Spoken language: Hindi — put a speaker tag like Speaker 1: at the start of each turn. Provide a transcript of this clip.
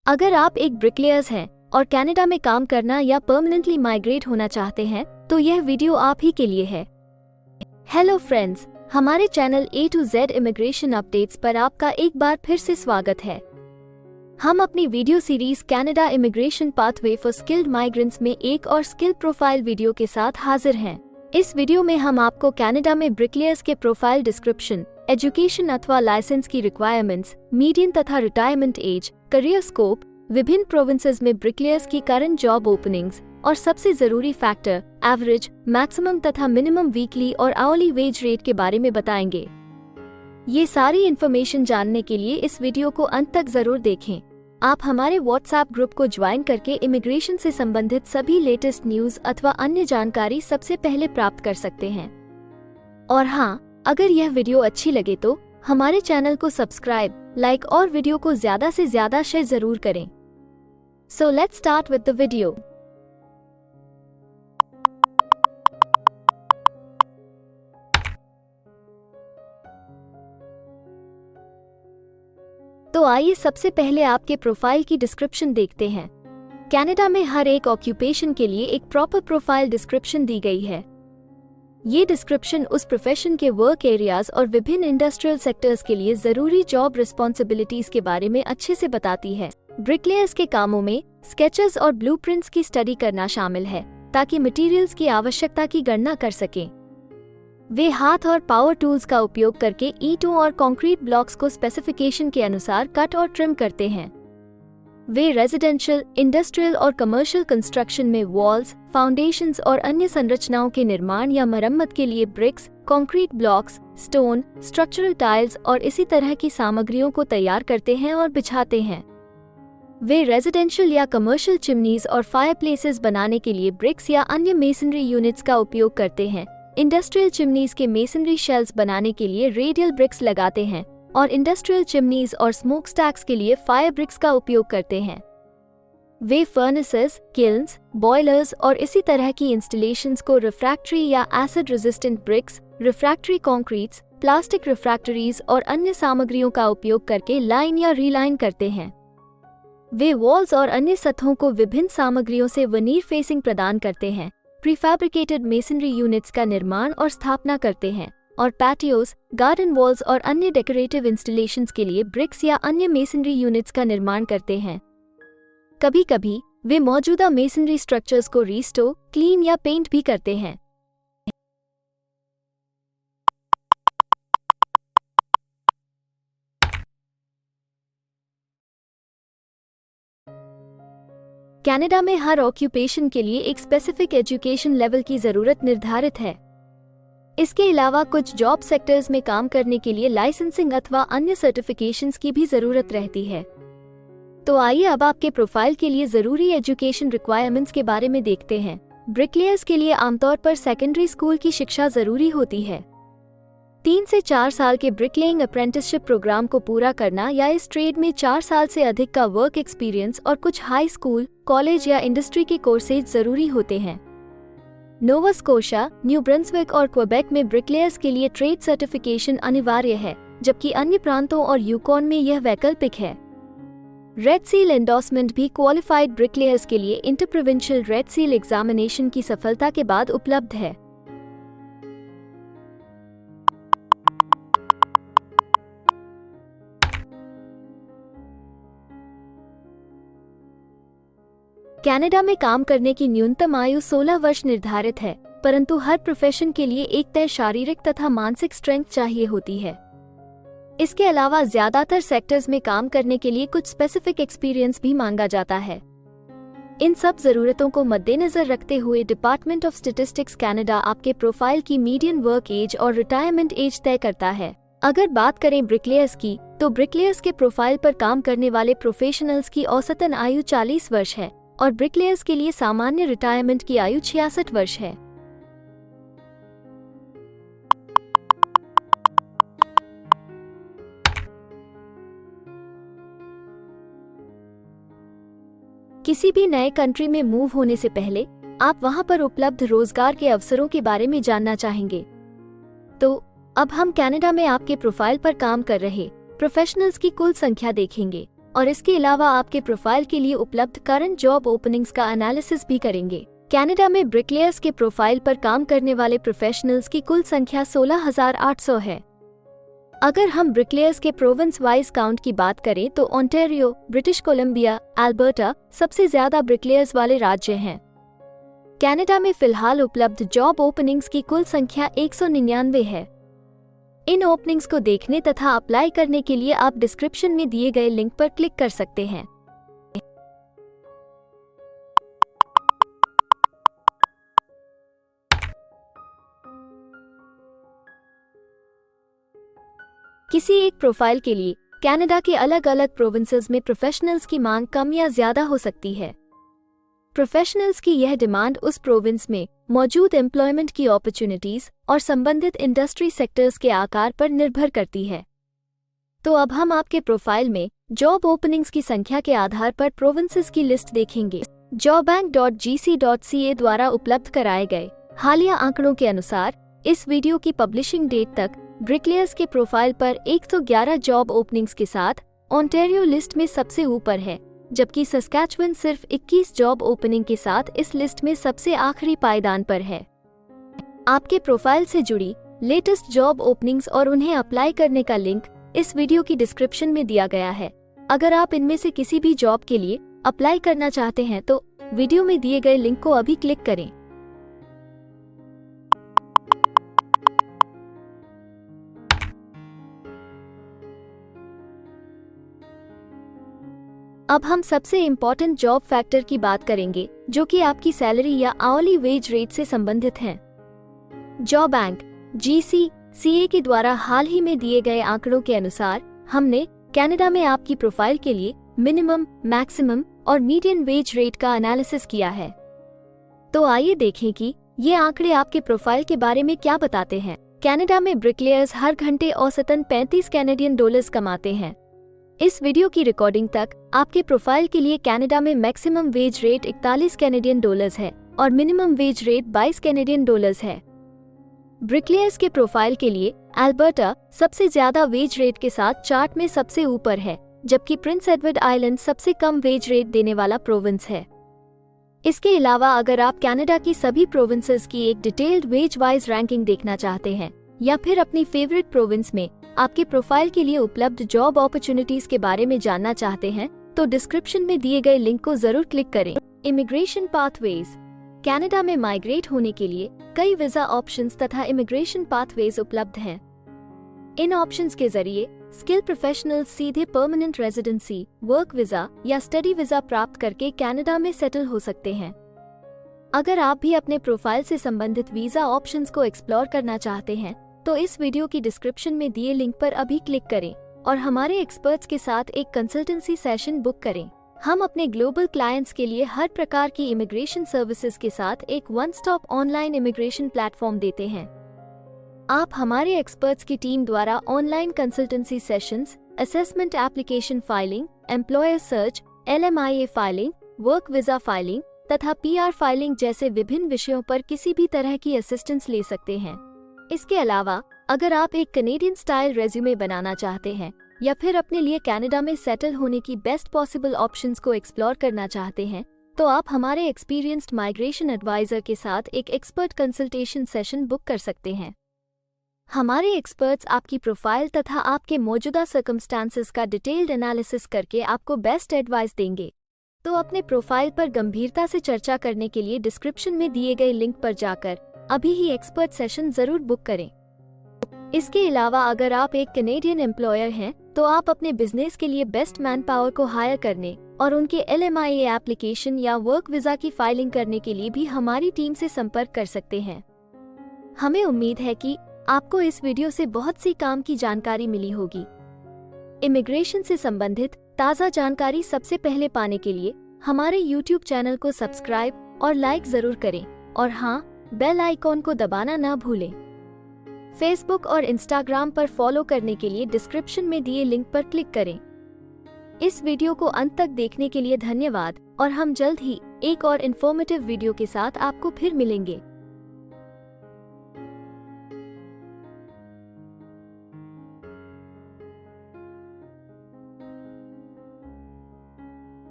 Speaker 1: अगर आप एक ब्रिकलेयर्स हैं और कनाडा में काम करना या परमानेंटली माइग्रेट होना चाहते हैं तो यह वीडियो आप ही के लिए है। हेलो फ्रेंड्स, हमारे channel A to Z immigration updates पर आपका एक बार फिर से स्वागत है। हम अपनी video series Canada immigration pathway for skilled migrants में एक और स्किल प्रोफाइल वीडियो के साथ हाजिर हैं। इस वीडियो में हम आपको कनाडा में ब्रिकलेयर्स के प्रोफाइल डिस्क्रिप्शन, एजुकेशन अथवा लाइसेंस की रिक्वायरमेंट्स, मीडियन तथा रिटायरमेंट एज, करियर स्कोप, विभिन्न प्रोविंसेस में ब्रिकलेयर्स की करंट जॉब ओपनिंग्स और सबसे जरूरी फैक्टर एवरेज, मैक्सिमम तथा मिनिमम वीकली और आवरली वेज रेट के बारे में बताएंगे। ये सारी इन्फॉर्मेशन जानने के लिए इस वीडियो को अंत तक जरूर देखें। आप हमारे व्हाट्सएप ग्रुप को ज्वाइन करके इमिग्रेशन से संबंधित सभी लेटेस्ट न्यूज अथवा अन्य जानकारी सबसे पहले प्राप्त कर सकते हैं। और हाँ, अगर यह वीडियो अच्छी लगे तो हमारे चैनल को सब्सक्राइब, लाइक और वीडियो को ज्यादा से ज्यादा शेयर जरूर करें। So let's start with the video. तो आइए सबसे पहले आपके प्रोफाइल की डिस्क्रिप्शन देखते हैं। कनाडा में हर एक ऑक्यूपेशन के लिए एक प्रॉपर प्रोफाइल डिस्क्रिप्शन दी गई है। ये डिस्क्रिप्शन उस प्रोफेशन के वर्क एरियाज और विभिन्न इंडस्ट्रियल सेक्टर्स के लिए जरूरी जॉब रिस्पॉन्सिबिलिटीज के बारे में अच्छे से बताती है। ब्रिकलेयर्स के कामों में स्केचेस और ब्लूप्रिंट्स की स्टडी करना शामिल है ताकि मटेरियल्स की आवश्यकता की गणना कर सकें। वे हाथ और पावर टूल्स का उपयोग करके ईंटों और कंक्रीट ब्लॉक्स को स्पेसिफिकेशन के अनुसार कट और ट्रिम करते हैं। वे रेजिडेंशियल, इंडस्ट्रियल और कमर्शियल कंस्ट्रक्शन में वॉल्स, फाउंडेशंस और अन्य संरचनाओं के निर्माण या मरम्मत के लिए bricks, concrete blocks, stone, structural tiles और इसी तरह की सामग्रियों को तैयार करते हैं और बिछाते हैं। वे रेजिडेंशियल या कमर्शियल चिमनीज और फायरप्लेसेस बनाने के लिए ब्रिक्स या अन्य मेसनरी यूनिट्स का उपयोग करते हैं। इंडस्ट्रियल चिमनीज के मेसनरी शेल्स बनाने के लिए रेडियल ब्रिक्स लगाते हैं और इंडस्ट्रियल चिमनीज और स्मोक स्टैक्स के लिए फायर ब्रिक्स का उपयोग करते हैं। वे फर्नेसेस, किल्न्स, बॉयलर्स और इसी तरह की इंस्टॉलेशंस को रिफ्रैक्टरी या acid resistant bricks, refractory concretes, plastic refractories और अन्य सामग्रियों का उपयोग करके लाइन या रीलाइन करते हैं। वे वॉल्स और अन्य सतहों को विभिन्न सामग्रियों से वनीर फेसिंग प्रदान करते हैं, प्रीफैब्रिकेटेड मेसनरी यूनिट्स का निर्माण और स्थापना करते हैं और पैटियोस, गार्डन वॉल्स और अन्य डेकोरेटिव इंस्टॉलेशंस के लिए ब्रिक्स या अन्य मेसनरी यूनिट्स का निर्माण करते हैं। कभी-कभी वे मौजूदा मेसनरी स्ट्रक्चर्स को रीस्टोर, क्लीन या पेंट भी करते हैं। कनाडा में हर ऑक्यूपेशन के लिए एक स्पेसिफिक एजुकेशन लेवल की जरूरत निर्धारित है। इसके अलावा कुछ जॉब सेक्टर्स में काम करने के लिए लाइसेंसिंग अथवा अन्य सर्टिफिकेशंस की भी जरूरत रहती है। तो आइए अब आपके प्रोफाइल के लिए जरूरी एजुकेशन रिक्वायरमेंट्स के बारे में देखते हैं। ब्रिकलेयर्स के लिए आमतौर पर सेकेंडरी स्कूल की शिक्षा जरूरी होती है। 3 से 4 साल के ब्रिकलेइंग अप्रेंटिसशिप प्रोग्राम को पूरा करना या इस ट्रेड में 4 साल से अधिक का वर्क एक्सपीरियंस और कुछ हाई स्कूल, कॉलेज या इंडस्ट्री के कोर्सेज जरूरी होते हैं। नोवा स्कोशा, न्यू ब्रंसविक और क्वेबेक में ब्रिकलेयर्स के लिए ट्रेड सर्टिफिकेशन अनिवार्य है, जबकि अन्य प्रांतों और यूकॉन में यह वैकल्पिक है। रेड सील एंडोर्समेंट भी क्वालिफाइड ब्रिकलेयर्स के लिए इंटर-प्रोविंशियल रेड सील एग्जामिनेशन की सफलता के बाद उपलब्ध है। कनाडा में काम करने की न्यूनतम आयु 16 वर्ष निर्धारित है, परंतु हर प्रोफेशन के लिए एक तय शारीरिक तथा मानसिक स्ट्रेंथ चाहिए होती है। इसके अलावा ज्यादातर सेक्टर्स में काम करने के लिए कुछ स्पेसिफिक एक्सपीरियंस भी मांगा जाता है। इन सब जरूरतों को मद्देनजर रखते हुए डिपार्टमेंट ऑफ स्टैटिस्टिक्स कनाडा आपके प्रोफाइल की मीडियन वर्क एज और रिटायरमेंट एज तय करता है। अगर बात करें ब्रिकलेयर्स की, तो ब्रिकलेयर्स के प्रोफाइल पर काम करने वाले प्रोफेशनल्स की औसतन आयु 40 वर्ष है और ब्रिकलेयर्स के लिए सामान्य रिटायरमेंट की आयु 66 वर्ष है। किसी भी नए कंट्री में मूव होने से पहले आप वहां पर उपलब्ध रोजगार के अवसरों के बारे में जानना चाहेंगे। तो अब हम कनाडा में आपके प्रोफाइल पर काम कर रहे प्रोफेशनल्स की कुल संख्या देखेंगे। और इसके अलावा आपके प्रोफाइल के लिए उपलब्ध करंट जॉब ओपनिंग्स का एनालिसिस भी करेंगे। कनाडा में ब्रिकलेयर्स के प्रोफाइल पर काम करने वाले प्रोफेशनल्स की कुल संख्या 16,800 है। अगर हम ब्रिकलेयर्स के प्रोविंस वाइज काउंट की बात करें तो ओंटारियो, ब्रिटिश कोलंबिया, अल्बर्टा सबसे ज्यादा ब्रिकलेयर्स वाले राज्य हैं। कनाडा में फिलहाल उपलब्ध जॉब ओपनिंग्स की कुल संख्या 199 है। इन ओपनिंग्स को देखने तथा अप्लाई करने के लिए आप डिस्क्रिप्शन में दिए गए लिंक पर क्लिक कर सकते हैं। किसी एक प्रोफाइल के लिए कनाडा के अलग अलग प्रोविंसेस में प्रोफेशनल्स की मांग कम या ज्यादा हो सकती है। प्रोफेशनल्स की यह डिमांड उस प्रोविंस में मौजूद एम्प्लॉयमेंट की अपॉर्चुनिटीज और संबंधित इंडस्ट्री सेक्टर्स के आकार पर निर्भर करती है। तो अब हम आपके प्रोफाइल में जॉब ओपनिंग्स की संख्या के आधार पर प्रोविंसेस की लिस्ट देखेंगे। jobbank.gc.ca द्वारा उपलब्ध कराए गए हालिया आंकड़ों के अनुसार इस वीडियो की पब्लिशिंग डेट तक ब्रिकलेयर्स के प्रोफाइल पर 111 जॉब ओपनिंग्स के साथ ओंटारियो लिस्ट में सबसे ऊपर है, जबकि सस्कैचुअन सिर्फ 21 जॉब ओपनिंग के साथ इस लिस्ट में सबसे आखिरी पायदान पर है। आपके प्रोफाइल से जुड़ी लेटेस्ट जॉब ओपनिंग्स और उन्हें अप्लाई करने का लिंक इस वीडियो की डिस्क्रिप्शन में दिया गया है। अगर आप इनमें से किसी भी जॉब के लिए अप्लाई करना चाहते हैं तो वीडियो में दिए गए लिंक को अभी क्लिक करें। अब हम सबसे इम्पोर्टेंट जॉब फैक्टर की बात करेंगे, जो कि आपकी सैलरी या आवरली वेज रेट से संबंधित हैं। jobbank.gc.ca के द्वारा हाल ही में दिए गए आंकड़ों के अनुसार हमने कनाडा में आपकी प्रोफाइल के लिए मिनिमम, मैक्सिमम और मीडियन वेज रेट का एनालिसिस किया है। तो आइए देखें कि ये आंकड़े आपके प्रोफाइल के बारे में क्या बताते हैं। कनाडा में ब्रिकलेयर्स हर घंटे औसतन 35 कैनेडियन डॉलर्स कमाते हैं। इस वीडियो की रिकॉर्डिंग तक आपके प्रोफाइल के लिए कनाडा में maximum wage rate 41 Canadian dollars है और minimum wage rate 22 Canadian dollars है। ब्रिकलेयर्स के प्रोफाइल के लिए अल्बर्टा सबसे ज्यादा वेज रेट के साथ चार्ट में सबसे ऊपर है, जबकि प्रिंस एडवर्ड आइलैंड सबसे कम वेज रेट देने वाला प्रोविंस है। इसके अलावा अगर आप कनाडा की सभी प्रोविंसेस की एक डिटेल्ड वेज वाइज रैंकिंग देखना चाहते हैं या फिर अपनी फेवरेट प्रोविंस में आपके प्रोफाइल के लिए उपलब्ध जॉब अपॉर्चुनिटीज के बारे में जानना चाहते हैं तो डिस्क्रिप्शन में दिए गए लिंक को जरूर क्लिक करें। Immigration pathways. कनाडा में माइग्रेट होने के लिए कई वीजा ऑप्शंस तथा इमिग्रेशन पाथवेज उपलब्ध हैं। इन ऑप्शंस के जरिए स्किल प्रोफेशनल्स सीधे परमानेंट रेजिडेंसी, वर्क वीजा या स्टडी वीजा प्राप्त करके कनाडा में सेटल हो सकते हैं। अगर आप भी अपने प्रोफाइल से संबंधित वीजा ऑप्शंस को एक्सप्लोर करना चाहते हैं तो इस वीडियो की डिस्क्रिप्शन में दिए लिंक पर अभी क्लिक करें और हमारे एक्सपर्ट्स के साथ एक कंसल्टेंसी सेशन बुक करें। हम अपने ग्लोबल क्लाइंट्स के लिए हर प्रकार की इमिग्रेशन सर्विसेज के साथ एक one stop online immigration platform देते हैं। आप हमारे एक्सपर्ट्स की टीम द्वारा online consultancy sessions, assessment application filing, employer search, LMIA filing, work visa filing तथा PR फाइलिंग जैसे विभिन्न विषयों पर किसी भी तरह की असिस्टेंस ले सकते हैं। इसके अलावा अगर आप एक कनेडियन स्टाइल रेज्यूमे बनाना चाहते हैं या फिर अपने लिए कनाडा में सेटल होने की बेस्ट पॉसिबल ऑप्शंस को एक्सप्लोर करना चाहते हैं तो आप हमारे एक्सपीरियंस्ड माइग्रेशन एडवाइजर के साथ एक एक्सपर्ट कंसल्टेशन सेशन बुक कर सकते हैं। हमारे एक्सपर्ट्स आपकी प्रोफाइल तथा आपके मौजूदा सर्कमस्टांसेस का डिटेल्ड एनालिसिस करके आपको बेस्ट एडवाइस देंगे। तो अपने प्रोफाइल पर गंभीरता से चर्चा करने के लिए डिस्क्रिप्शन में दिए गए लिंक पर जाकर अभी ही एक्सपर्ट सेशन जरूर बुक करें। इसके अलावा अगर आप एक कनेडियन एम्प्लॉयर हैं तो आप अपने बिजनेस के लिए बेस्ट मैन पावर को हायर करने और उनके LMIA एप्लीकेशन या वर्क वीजा की फाइलिंग करने के लिए भी हमारी टीम से संपर्क कर सकते हैं। हमें उम्मीद है कि आपको इस वीडियो से बहुत सी काम की जानकारी मिली होगी। इमिग्रेशन से संबंधित ताज़ा जानकारी सबसे पहले पाने के लिए हमारे YouTube चैनल को सब्सक्राइब और लाइक जरूर करें और हाँ, बेल आइकॉन को दबाना ना भूलें। फेसबुक और इंस्टाग्राम पर फॉलो करने के लिए डिस्क्रिप्शन में दिए लिंक पर क्लिक करें। इस वीडियो को अंत तक देखने के लिए धन्यवाद और हम जल्द ही एक और इन्फॉर्मेटिव वीडियो के साथ आपको फिर मिलेंगे।